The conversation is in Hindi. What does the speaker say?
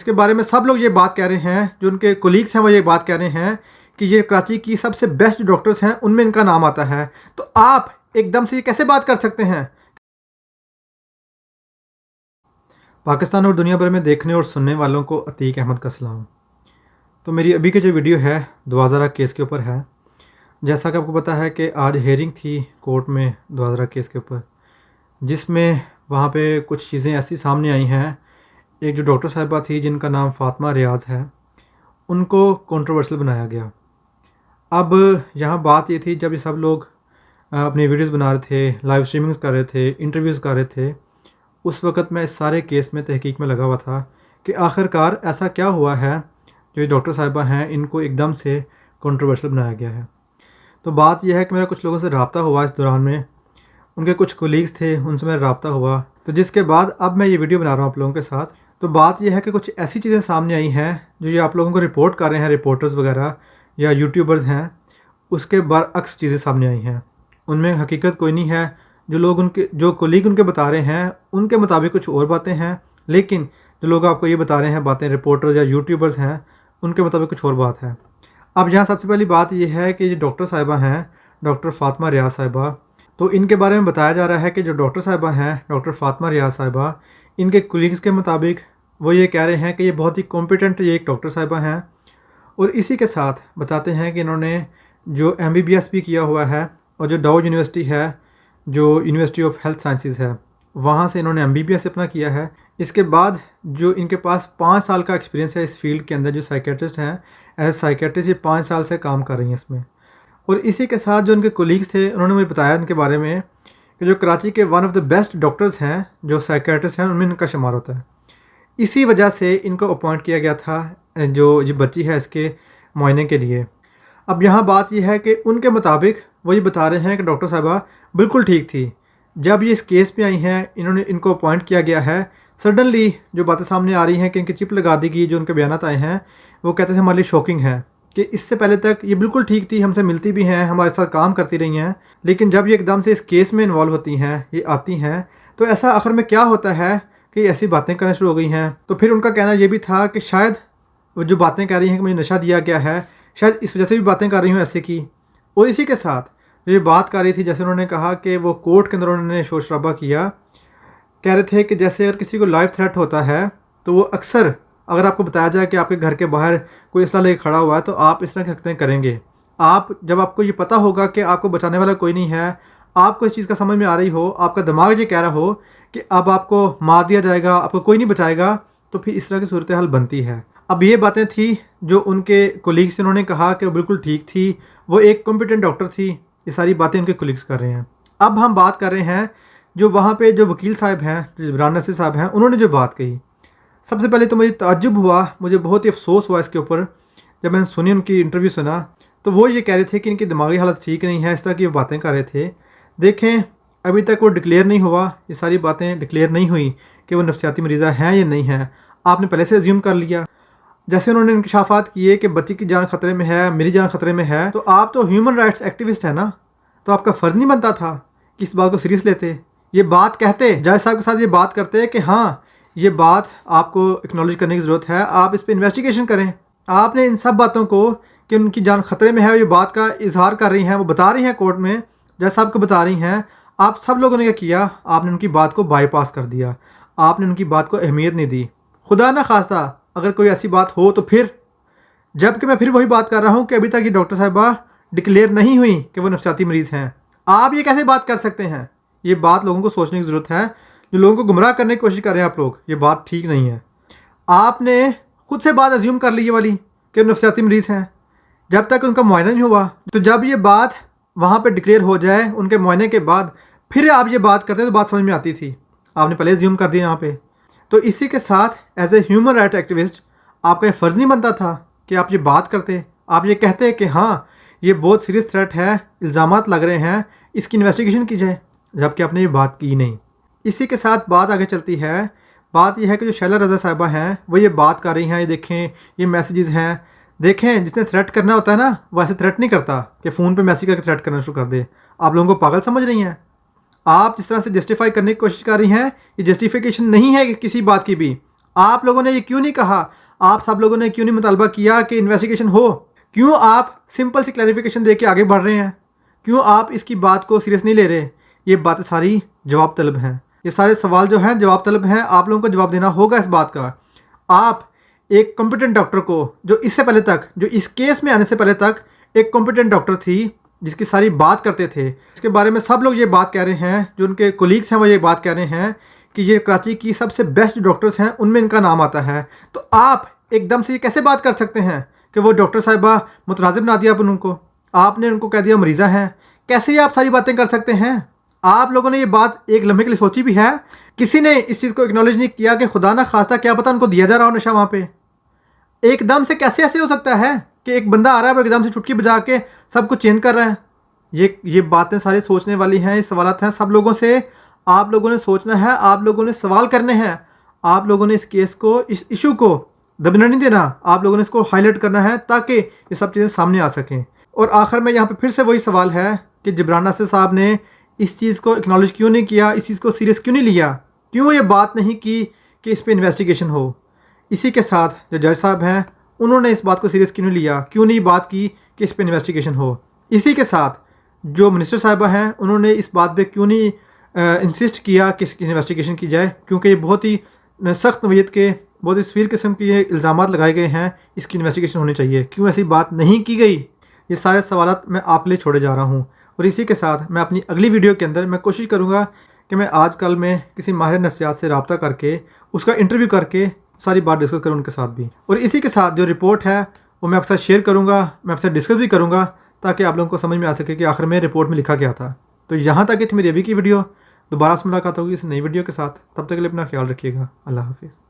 इसके बारे में सब लोग ये बात कह रहे हैं, जो उनके कोलीग्स हैं वो ये बात कह रहे हैं कि ये कराची की सबसे बेस्ट डॉक्टर्स हैं, उनमें इनका नाम आता है। तो आप एकदम से ये कैसे बात कर सकते हैं? पाकिस्तान और दुनिया भर में देखने और सुनने वालों को अतीक अहमद का सलाम। तो मेरी अभी की जो वीडियो है दुआज़रा केस के ऊपर है। जैसा कि आपको पता है कि आज हेयरिंग थी कोर्ट में दुआज़रा केस के ऊपर, जिसमें वहाँ पे कुछ चीज़ें ऐसी सामने आई हैं। एक जो डॉक्टर साहिबा थी जिनका नाम फ़ातिमा रियाज़ है, उनको कंट्रोवर्शियल बनाया गया। अब यहाँ बात ये थी, जब ये सब लोग अपनी वीडियोस बना रहे थे, लाइव स्ट्रीमिंग्स कर रहे थे, इंटरव्यूज़ कर रहे थे, उस वक़्त मैं इस सारे केस में तहकीक में लगा हुआ था कि आखिरकार ऐसा क्या हुआ है जो ये डॉक्टर साहिबा हैं इनको एकदम से कंट्रोवर्शियल बनाया गया है। तो बात यह है कि मेरा कुछ लोगों से रब्ता हुआ इस दौरान में, उनके कुछ कोलीग्स थे उनसे मेरा रब्ता हुआ, तो जिसके बाद अब मैं ये वीडियो बना रहा हूँ आप लोगों के साथ। तो बात यह है कि कुछ ऐसी चीज़ें सामने आई हैं जो ये आप लोगों को रिपोर्ट कर रहे हैं, रिपोर्टर्स वगैरह या यूट्यूबर्स हैं, उसके बरअक्स चीज़ें सामने आई हैं। उनमें हकीकत कोई नहीं है। जो कोलीग उनके बता रहे हैं उनके मुताबिक कुछ और बातें हैं, लेकिन जो लोग आपको ये बता रहे हैं बातें, रिपोर्टर्स या यूट्यूबर्स हैं, उनके मुताबिक कुछ और बात है। अब यहाँ सबसे पहली बात यह है कि ये डॉक्टर साहिबा हैं, डॉक्टर फ़ातिमा रियाज़ साहिबा, तो इनके बारे में बताया जा रहा है कि जो डॉक्टर साहिबा हैं डॉक्टर फ़ातिमा रियाज़ साहिबा, इनके कोलीग्स के मुताबिक वो ये कह रहे हैं कि ये बहुत ही कॉम्पिटेंट ये एक डॉक्टर साहिबा हैं। और इसी के साथ बताते हैं कि इन्होंने जो MBBS भी किया हुआ है, और जो डाउ यूनिवर्सिटी है, जो यूनिवर्सिटी ऑफ हेल्थ साइंसेज है, वहाँ से इन्होंने MBBS अपना किया है। इसके बाद जो इनके पास 5 साल का एक्सपीरियंस है इस फील्ड के अंदर, जो साइकेट्रिस्ट हैं, एज साइकेट्रिस्ट ये 5 साल से काम कर रही हैं इसमें। और इसी के साथ जो उनके कोलीग्स थे उन्होंने मुझे बताया इनके बारे में कि जो कराची के one of the best doctors हैं, जो साइकेट्रिस्ट हैं, उनमें इनका शुमार होता है। इसी वजह से इनको अपॉइंट किया गया था जो ये बच्ची है इसके मुआयने के लिए। अब यहाँ बात यह है कि उनके मुताबिक वो ये बता रहे हैं कि डॉक्टर साहिबा बिल्कुल ठीक थी। जब ये इस केस पे आई हैं, इनको अपॉइंट किया गया है, सडनली जो बातें सामने आ रही हैं कि इनकी चिप लगा दी गई, जो उनके बयानात आए हैं वो कहते थे हमारे लिए शॉकिंग है कि इससे पहले तक ये बिल्कुल ठीक थी, हमसे मिलती भी हैं, हमारे साथ काम करती रही हैं, लेकिन जब ये एकदम से इस केस में इन्वॉल्व होती हैं, ये आती हैं, तो ऐसा आखिर में क्या होता है कि ऐसी बातें करना शुरू हो गई हैं। तो फिर उनका कहना ये भी था कि शायद वो जो बातें कह रही हैं कि मुझे नशा दिया गया है, शायद इस वजह से भी बातें कर रही हूँ ऐसे की। और इसी के साथ ये बात कर रही थी, जैसे उन्होंने कहा कि वो कोर्ट के अंदर उन्होंने शोर शराबा किया, कह रहे थे कि जैसे अगर किसी को लाइफ थ्रेट होता है तो वो अक्सर, अगर आपको बताया जाए कि आपके घर के बाहर कोई असला लेकर खड़ा हुआ है, तो आप इस तरह की हरकतें करेंगे। आप जब आपको ये पता होगा कि आपको बचाने वाला कोई नहीं है, आपको इस चीज़ का समझ में आ रही हो, आपका दिमाग ये कह रहा हो कि अब आपको मार दिया जाएगा, आपको कोई नहीं बचाएगा, तो फिर इस तरह की सूरत हाल बनती है। अब ये बातें थी जो उनके कोलीग्स से उन्होंने कहा कि वो बिल्कुल ठीक थी, वो एक कॉम्पिटेंट डॉक्टर थी। ये सारी बातें उनके कोलीग्स कर रहे हैं। अब हम बात कर रहे हैं जो वहाँ पे जो वकील साहब हैं, जो इमरान नसीर साहब हैं, उन्होंने जो बात कही, सबसे पहले तो मुझे ताज्जुब हुआ, मुझे बहुत ही अफसोस हुआ इसके ऊपर। जब मैंने सुनी, उनकी इंटरव्यू सुना, तो वो ये कह रहे थे कि इनकी दिमागी हालत ठीक नहीं है, इस तरह की वो बातें कर रहे थे। देखें, अभी तक वो डिक्लेयर नहीं हुआ, ये सारी बातें डिक्लेयर नहीं हुई कि वो नफसियाती मरीज़ा हैं या नहीं हैं। आपने पहले से अज्यूम कर लिया। जैसे उन्होंने इंकशाफात किए कि बच्ची की जान खतरे में है, मेरी जान खतरे में है, तो आप तो ह्यूमन राइट्स एक्टिविस्ट है ना, तो आपका फ़र्ज़ नहीं बनता था कि इस बात को सीरियस लेते, ये बात कहते, जज साहब के साथ ये बात करते कि हाँ ये बात आपको एक्नॉलेज करने की ज़रूरत है, आप इस पर इन्वेस्टिगेशन करें। आपने इन सब बातों को कि उनकी जान खतरे में है, ये बात का इजहार कर रही हैं, वो बता रही हैं कोर्ट में, जज साहब को बता रही हैं, आप सब लोगों ने क्या किया, आपने उनकी बात को बाईपास कर दिया, आपने उनकी बात को अहमियत नहीं दी। खुदा ना खास्ता अगर कोई ऐसी बात हो तो फिर, जबकि मैं फिर वही बात कर रहा हूँ कि अभी तक ये डॉक्टर साहिबा डिक्लेयर नहीं हुई कि वो नफसियाती मरीज़ हैं। आप ये कैसे बात कर सकते हैं? ये बात लोगों को सोचने की ज़रूरत है। जो लोगों को गुमराह करने की कोशिश कर रहे हैं आप लोग, ये बात ठीक नहीं है। आपने खुद से बात अज्यूम कर ली ये वाली कि वो नफसियाती मरीज़ हैं, जब तक उनका मुआयना नहीं हुआ। तो जब ये बात वहाँ पर डिक्लेयर हो जाए उनके मुआयने के बाद, फिर आप ये बात करते तो बात समझ में आती थी। आपने पहले अज्यूम कर दिया यहाँ पर। तो इसी के साथ as a human right activist आपका ये फ़र्ज़ नहीं बनता था कि आप ये बात करते, आप ये कहते कि हाँ ये बहुत सीरियस थ्रेट है, इल्ज़ामात लग रहे हैं, इसकी इन्वेस्टिगेशन की जाए, जबकि आपने ये बात की नहीं। इसी के साथ बात आगे चलती है। बात यह है कि जो शैला रज़ा साहिबा हैं वो ये बात कर रही हैं, ये देखें ये मैसेजेस हैं, देखें जिसने थ्रेट करना होता है ना वो ऐसे थ्रेट नहीं करता कि फ़ोन पे मैसेज करके थ्रेट करना शुरू कर दे। आप लोगों को पागल समझ रही हैं? आप जिस तरह से जस्टिफाई करने की कोशिश कर रही हैं, ये जस्टिफिकेशन नहीं है किसी बात की भी। आप लोगों ने ये क्यों नहीं कहा? आप सब लोगों ने क्यों नहीं मुतालबा किया कि इन्वेस्टिगेशन हो? क्यों आप सिंपल सी क्लैरिफिकेशन दे के आगे बढ़ रहे हैं? क्यों आप इसकी बात को सीरियस नहीं ले रहे? ये बातें सारी जवाब तलब हैं। ये सारे सवाल जो हैं जवाब तलब हैं। आप लोगों को जवाब देना होगा इस बात का। आप एक कॉम्पिटेंट डॉक्टर को, जो इससे पहले तक, जो इस केस में आने से पहले तक एक कॉम्पिटेंट डॉक्टर थी, जिसकी सारी बात करते थे, इसके बारे में सब लोग ये बात कह रहे हैं, जो उनके कोलीग्स हैं वो ये बात कह रहे हैं कि ये कराची की सबसे बेस्ट डॉक्टर्स हैं, उनमें इनका नाम आता है। तो आप एकदम से ये कैसे बात कर सकते हैं कि वो डॉक्टर साहिबा मुतराज़िम बना दिया उनको, आपने उनको कह दिया मरीज़ा हैं? कैसे आप सारी बातें कर सकते हैं? आप लोगों ने ये बात एक लम्हे के लिए सोची भी है? किसी ने इस चीज़ को एक्नॉलेज नहीं किया कि खुदा ना खास्ता क्या पता उनको दिया जा रहा हो नशा वहाँ पे? एकदम से कैसे ऐसे हो सकता है कि एक बंदा आ रहा है वो एकदम से चुटकी बजा के सब कुछ चेंज कर रहा है? ये बातें सारी सोचने वाली हैं। ये सवालात हैं सब लोगों से। आप लोगों ने सोचना है, आप लोगों ने सवाल करने हैं, आप लोगों ने इस केस को, इस इशू को दबना नहीं देना। आप लोगों ने इसको हाईलाइट करना है ताकि ये सब चीज़ें सामने आ सकें। और आखिर में यहाँ पे फिर से वही सवाल है कि जिब्रान नासिर साहब ने इस चीज़ को एक्नॉलेज क्यों नहीं किया? इस चीज़ को सीरियस क्यों नहीं लिया? क्यों ये बात नहीं की कि इस पर इन्वेस्टिगेशन हो? इसी के साथ जो जज साहब हैं उन्होंने इस बात को सीरियस क्यों नहीं लिया? क्यों नहीं बात की कि इस पर इन्वेस्टिगेशन हो? इसी के साथ जो मिनिस्टर साहिबा हैं उन्होंने इस बात पे क्यों नहीं इंसिस्ट किया कि इसकी इन्वेस्टिगेशन की जाए? क्योंकि ये बहुत ही सख्त नौयत के, बहुत ही सफीर किस्म के ये इल्ज़ाम लगाए गए हैं, इसकी इन्वेस्टिगेशन होनी चाहिए। क्यों ऐसी बात नहीं की गई? ये सारे सवालात मैं आप लिए छोड़े जा रहा हूँ। और इसी के साथ मैं अपनी अगली वीडियो के अंदर मैं कोशिश करूँगा कि मैं आजकल में किसी माहिर नफ्सियात से रब्ता करके उसका इंटरव्यू करके सारी बात डिस्कस करूँ उनके साथ भी। और इसी के साथ जो रिपोर्ट है वो मैं आपके साथ शेयर करूँगा, मैं आपसे डिस्कस भी करूँगा ताकि आप लोगों को समझ में आ सके कि आखिर में रिपोर्ट में लिखा क्या था। तो यहाँ तक थी मेरी अभी की वीडियो। दोबारा से मुलाकात होगी इस नई वीडियो के साथ। तब तक के लिए अपना ख्याल रखिएगा। अल्लाह हाफिज़।